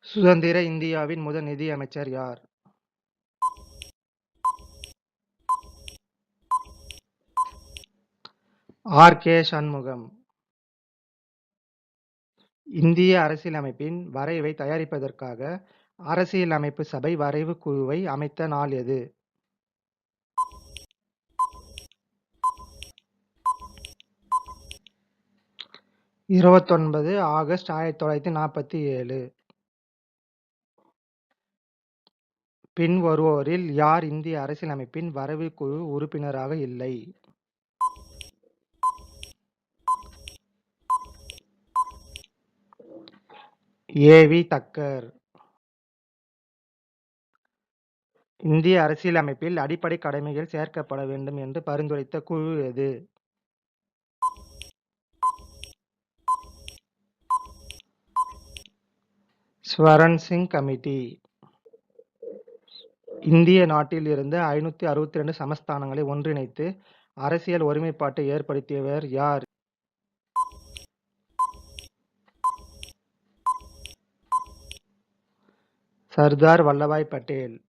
சுதந்திர இந்தியாவின் முதல் நிதி அமைச்சர் யார்? ஆர்.கே. சண்முகம். இந்திய அரசியலமைப்பின் வரைவை தயாரிப்பதற்காக அரசியலமைப்பு சபை வரைவு குழுவை அமைத்த நாள் எது? 29 ஆகஸ்ட் 1947. பின்வருவோரில் யார் இந்திய அரசியலமைப்பின் வரைவு குழு உறுப்பினராக இல்லை? ஏ.வி. தக்கர். இந்திய அரசியலமைப்பில் அடிப்படை கடமைகள் சேர்க்கப்பட வேண்டும் என்று பரிந்துரைத்த குழு எது? ஸ்வரன் சிங் கமிட்டி. இந்திய நாட்டில் இருந்து 562 சமஸ்தானங்களை ஒன்றிணைத்து அரசியல் ஒருமைப்பாட்டை ஏற்படுத்தியவர் யார்? சர்தார் வல்லபாய் பட்டேல்.